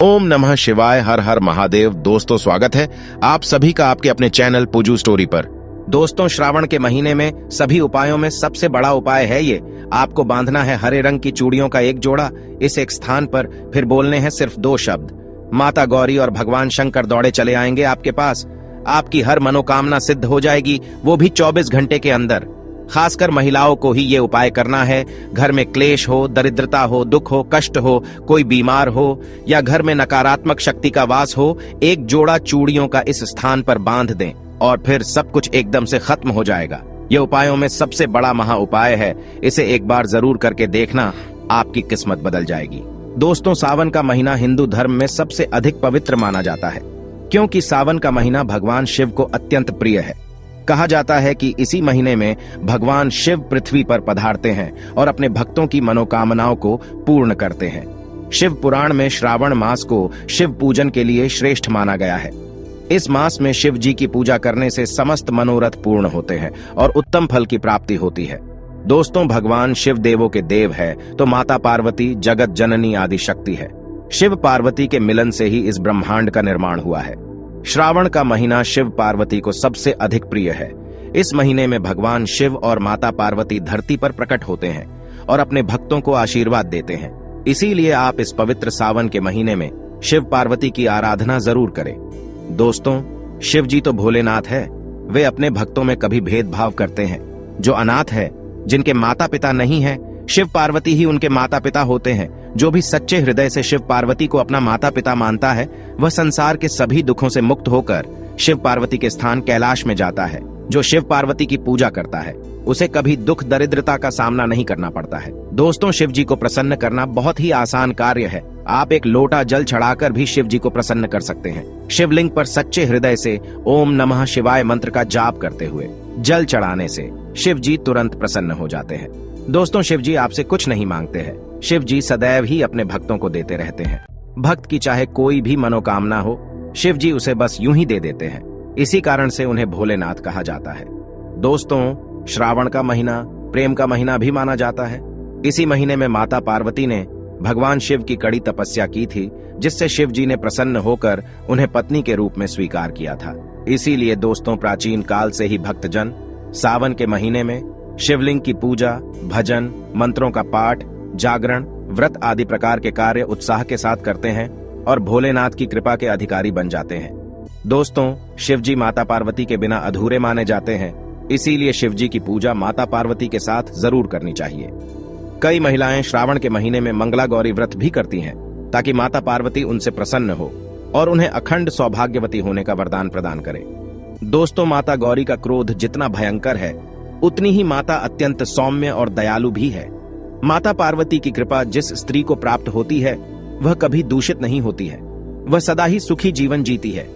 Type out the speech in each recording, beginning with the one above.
ओम नमः शिवाय। हर हर महादेव। दोस्तों, स्वागत है आप सभी का आपके अपने चैनल पुजू स्टोरी पर। दोस्तों, श्रावण के महीने में सभी उपायों में सबसे बड़ा उपाय है ये। आपको बांधना है हरे रंग की चूड़ियों का एक जोड़ा इस एक स्थान पर, फिर बोलने हैं सिर्फ 2 शब्द। माता गौरी और भगवान शंकर दौड़े चले आएंगे आपके पास। आपकी हर मनोकामना सिद्ध हो जाएगी, वो भी 24 घंटे के अंदर। खासकर महिलाओं को ही ये उपाय करना है। घर में क्लेश हो, दरिद्रता हो, दुख हो, कष्ट हो, कोई बीमार हो या घर में नकारात्मक शक्ति का वास हो, एक जोड़ा चूड़ियों का इस स्थान पर बांध दें और फिर सब कुछ एकदम से खत्म हो जाएगा। ये उपायों में सबसे बड़ा महा उपाय है। इसे एक बार जरूर करके देखना, आपकी किस्मत बदल जाएगी। दोस्तों, सावन का महीना हिंदू धर्म में सबसे अधिक पवित्र माना जाता है, क्योंकि सावन का महीना भगवान शिव को अत्यंत प्रिय है। कहा जाता है कि इसी महीने में भगवान शिव पृथ्वी पर पधारते हैं और अपने भक्तों की मनोकामनाओं को पूर्ण करते हैं। शिव पुराण में श्रावण मास को शिव पूजन के लिए श्रेष्ठ माना गया है। इस मास में शिव जी की पूजा करने से समस्त मनोरथ पूर्ण होते हैं और उत्तम फल की प्राप्ति होती है। दोस्तों, भगवान शिव देवों के देव है तो माता पार्वती जगत जननी आदि शक्ति है। शिव पार्वती के मिलन से ही इस ब्रह्मांड का निर्माण हुआ है। श्रावण का महीना शिव पार्वती को सबसे अधिक प्रिय है। इस महीने में भगवान शिव और माता पार्वती धरती पर प्रकट होते हैं और अपने भक्तों को आशीर्वाद देते हैं। इसीलिए आप इस पवित्र सावन के महीने में शिव पार्वती की आराधना जरूर करें। दोस्तों, शिव जी तो भोलेनाथ है। वे अपने भक्तों में कभी भेदभाव करते हैं। जो अनाथ है, जिनके माता पिता नहीं है, शिव पार्वती ही उनके माता पिता होते हैं। जो भी सच्चे हृदय से शिव पार्वती को अपना माता पिता मानता है, वह संसार के सभी दुखों से मुक्त होकर शिव पार्वती के स्थान कैलाश में जाता है। जो शिव पार्वती की पूजा करता है, उसे कभी दुख दरिद्रता का सामना नहीं करना पड़ता है। दोस्तों, शिव जी को प्रसन्न करना बहुत ही आसान कार्य है। आप एक लोटा जल चढ़ाकर भी शिव जी को प्रसन्न कर सकते हैं। शिवलिंग पर सच्चे हृदय से ओम नमः शिवाय मंत्र का जाप करते हुए जल चढ़ाने से शिव जी तुरंत प्रसन्न हो जाते हैं। दोस्तों, शिव जी आपसे कुछ नहीं मांगते हैं। शिव जी सदैव ही अपने भक्तों को देते रहते हैं। भक्त की चाहे कोई भी मनोकामना हो, शिव जी उसे बस यूं ही दे देते हैं। इसी कारण से उन्हें भोलेनाथ कहा जाता है। दोस्तों, श्रावण का महीना प्रेम का महीना भी माना जाता है। इसी महीने में माता पार्वती ने भगवान शिव की कड़ी तपस्या की थी, जिससे शिव जी ने प्रसन्न होकर उन्हें पत्नी के रूप में स्वीकार किया था। इसीलिए दोस्तों, प्राचीन काल से ही भक्तजन सावन के महीने में शिवलिंग की पूजा, भजन, मंत्रों का पाठ, जागरण, व्रत आदि प्रकार के कार्य उत्साह के साथ करते हैं और भोलेनाथ की कृपा के अधिकारी बन जाते हैं। दोस्तों, शिव जी माता पार्वती के बिना अधूरे माने जाते हैं। इसीलिए शिव जी की पूजा माता पार्वती के साथ जरूर करनी चाहिए। कई महिलाएं श्रावण के महीने में मंगला गौरी व्रत भी करती हैं, ताकि माता पार्वती उनसे प्रसन्न हो और उन्हें अखंड सौभाग्यवती होने का वरदान प्रदान करे। दोस्तों, माता गौरी का क्रोध जितना भयंकर है, उतनी ही माता अत्यंत सौम्य और दयालु भी है। माता पार्वती की कृपा जिस स्त्री को प्राप्त होती है, वह कभी दूषित नहीं होती है। वह सदा ही सुखी जीवन जीती है।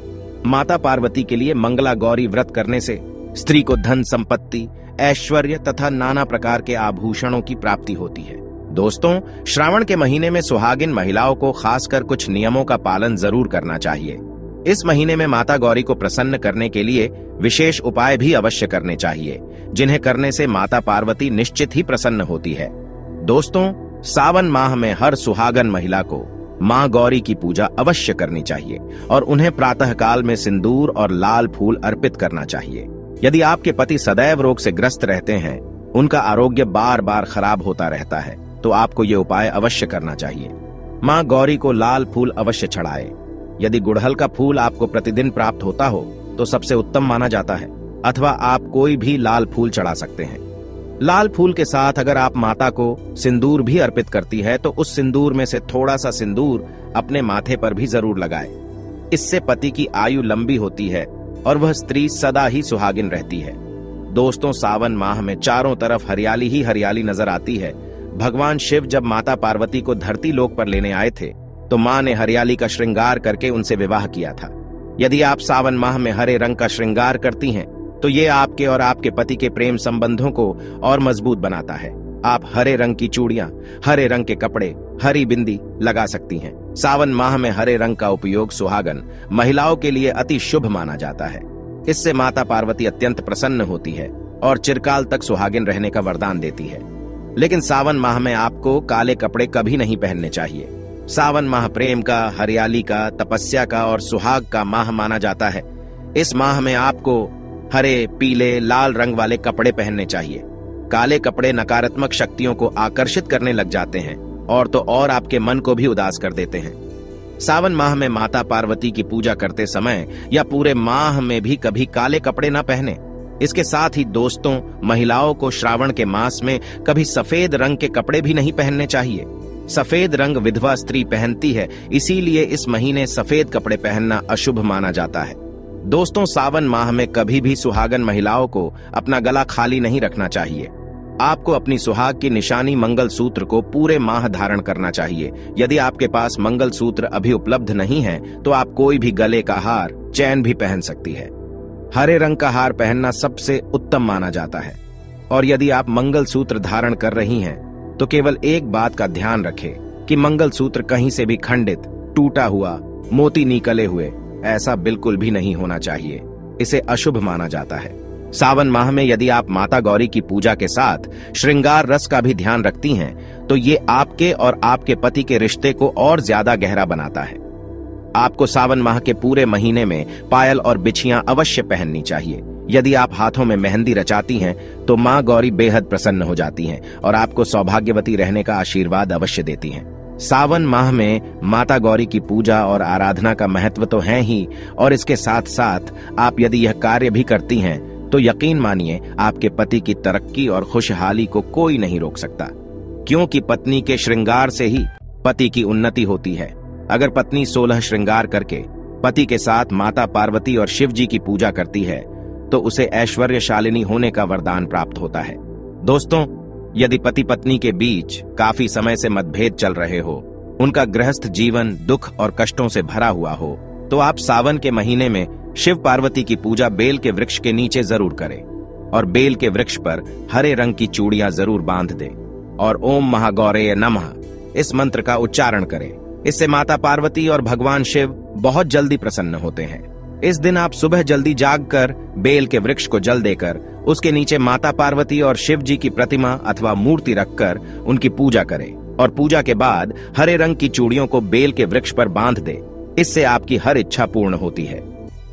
माता पार्वती के लिए मंगला गौरी व्रत करने से स्त्री को धन संपत्ति, ऐश्वर्य तथा नाना प्रकार के आभूषणों की प्राप्ति होती है। दोस्तों, श्रावण के महीने में सुहागिन महिलाओं को खासकर कुछ नियमों का पालन जरूर करना चाहिए। इस महीने में माता गौरी को प्रसन्न करने के लिए विशेष उपाय भी अवश्य करने चाहिए, जिन्हें करने से माता पार्वती निश्चित ही प्रसन्न होती है। दोस्तों, सावन माह में हर सुहागन महिला को मां गौरी की पूजा अवश्य करनी चाहिए और उन्हें प्रातः काल में सिंदूर और लाल फूल अर्पित करना चाहिए। यदि आपके पति सदैव रोग से ग्रस्त रहते हैं, उनका आरोग्य बार बार खराब होता रहता है, तो आपको ये उपाय अवश्य करना चाहिए। मां गौरी को लाल फूल अवश्य चढ़ाए। यदि गुड़हल का फूल आपको प्रतिदिन प्राप्त होता हो तो सबसे उत्तम माना जाता है, अथवा आप कोई भी लाल फूल चढ़ा सकते हैं। लाल फूल के साथ अगर आप माता को सिंदूर भी अर्पित करती है, तो उस सिंदूर में से थोड़ा सा सिंदूर अपने माथे पर भी जरूर लगाए। इससे पति की आयु लंबी होती है और वह स्त्री सदा ही सुहागिन रहती है। दोस्तों, सावन माह में चारों तरफ हरियाली ही हरियाली नजर आती है। भगवान शिव जब माता पार्वती को धरती लोक पर लेने आए थे, तो मां ने हरियाली का श्रृंगार करके उनसे विवाह किया था। यदि आप सावन माह में हरे रंग का श्रृंगार करती हैं, तो ये आपके और आपके पति के प्रेम संबंधों को और मजबूत बनाता है। आप हरे रंग की चूड़ियां, हरे रंग के कपड़े, हरी बिंदी लगा सकती हैं। सावन माह में हरे रंग का उपयोग सुहागन महिलाओं के लिए अति शुभ माना जाता है। इससे माता पार्वती अत्यंत प्रसन्न होती है और चिरकाल तक सुहागिन रहने का वरदान देती है। लेकिन सावन माह में आपको काले कपड़े कभी नहीं पहनने चाहिए। सावन माह प्रेम का, हरियाली का, तपस्या का और सुहाग का माह माना जाता है। इस माह में आपको हरे, पीले, लाल रंग वाले कपड़े पहनने चाहिए। काले कपड़े नकारात्मक शक्तियों को आकर्षित करने लग जाते हैं और तो और आपके मन को भी उदास कर देते हैं। सावन माह में माता पार्वती की पूजा करते समय या पूरे माह में भी कभी काले कपड़े न पहने। इसके साथ ही दोस्तों, महिलाओं को श्रावण के मास में कभी सफेद रंग के कपड़े भी नहीं पहनने चाहिए। सफेद रंग विधवा स्त्री पहनती है, इसीलिए इस महीने सफेद कपड़े पहनना अशुभ माना जाता है। दोस्तों, सावन माह में कभी भी सुहागन महिलाओं को अपना गला खाली नहीं रखना चाहिए। आपको अपनी सुहाग की निशानी मंगल सूत्र को पूरे माह धारण करना चाहिए। यदि आपके पास मंगल सूत्र अभी उपलब्ध नहीं है तो आप कोई भी गले का हार, चैन भी पहन सकती है। हरे रंग का हार पहनना सबसे उत्तम माना जाता है। और यदि आप मंगल सूत्र धारण कर रही हैं तो केवल एक बात का ध्यान रखें कि मंगल सूत्र कहीं से भी खंडित, टूटा हुआ, मोती निकले हुए ऐसा बिल्कुल भी नहीं होना चाहिए। इसे अशुभ माना जाता है। सावन माह में यदि आप माता गौरी की पूजा के साथ श्रृंगार रस का भी ध्यान रखती हैं तो ये आपके और आपके पति के रिश्ते को और ज्यादा गहरा बनाता है। आपको सावन माह के पूरे महीने में पायल और बिछियां अवश्य पहननी चाहिए। यदि आप हाथों में मेहंदी रचाती हैं तो मां गौरी बेहद प्रसन्न हो जाती हैं और आपको सौभाग्यवती रहने का आशीर्वाद अवश्य देती हैं। सावन माह में माता गौरी की पूजा और आराधना का महत्व तो है ही, और इसके साथ साथ आप यदि यह कार्य भी करती हैं तो यकीन मानिए आपके पति की तरक्की और खुशहाली को कोई नहीं रोक सकता, क्योंकि पत्नी के श्रृंगार से ही पति की उन्नति होती है। अगर पत्नी 16 श्रृंगार करके पति के साथ माता पार्वती और शिव जी की पूजा करती है तो उसे ऐश्वर्यशालिनी होने का वरदान प्राप्त होता है। दोस्तों, यदि पति पत्नी के बीच काफी समय से मतभेद चल रहे हो, उनका गृहस्थ जीवन दुख और कष्टों से भरा हुआ हो, तो आप सावन के महीने में शिव पार्वती की पूजा बेल के वृक्ष के नीचे जरूर करें और बेल के वृक्ष पर हरे रंग की चूड़ियां जरूर बांध दें और ओम महागौरये नमः इस मंत्र का उच्चारण करें। इससे माता पार्वती और भगवान शिव बहुत जल्दी प्रसन्न होते हैं। इस दिन आप सुबह जल्दी जागकर बेल के वृक्ष को जल देकर उसके नीचे माता पार्वती और शिव जी की प्रतिमा अथवा मूर्ति रखकर उनकी पूजा करें और पूजा के बाद हरे रंग की चूड़ियों को बेल के वृक्ष पर बांध दें। इससे आपकी हर इच्छा पूर्ण होती है,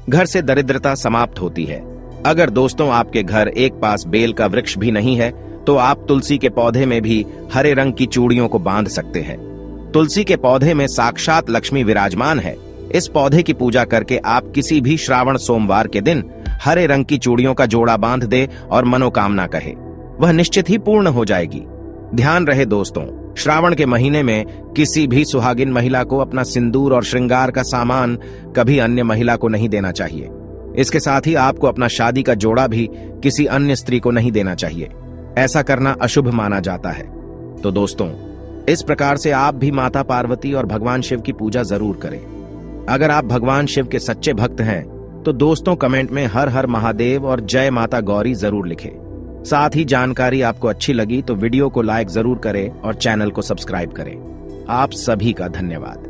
घर से दरिद्रता समाप्त होती है। अगर दोस्तों आपके घर एक पास बेल का वृक्ष भी नहीं है तो आप तुलसी के पौधे में भी हरे रंग की चूड़ियों को बांध सकते हैं। तुलसी के पौधे में साक्षात लक्ष्मी विराजमान है। इस पौधे की पूजा करके आप किसी भी श्रावण सोमवार के दिन हरे रंग की चूड़ियों का जोड़ा बांध दे और मनोकामना कहे, वह निश्चित ही पूर्ण हो जाएगी। ध्यान रहे दोस्तों, श्रावण के महीने में किसी भी सुहागिन महिला को अपना सिंदूर और श्रृंगार का सामान कभी अन्य महिला को नहीं देना चाहिए। इसके साथ ही आपको अपना शादी का जोड़ा भी किसी अन्य स्त्री को नहीं देना चाहिए। ऐसा करना अशुभ माना जाता है। तो दोस्तों, इस प्रकार से आप भी माता पार्वती और भगवान शिव की पूजा जरूर करें। अगर आप भगवान शिव के सच्चे भक्त हैं तो दोस्तों कमेंट में हर हर महादेव और जय माता गौरी जरूर लिखें। साथ ही जानकारी आपको अच्छी लगी तो वीडियो को लाइक जरूर करें और चैनल को सब्सक्राइब करें। आप सभी का धन्यवाद।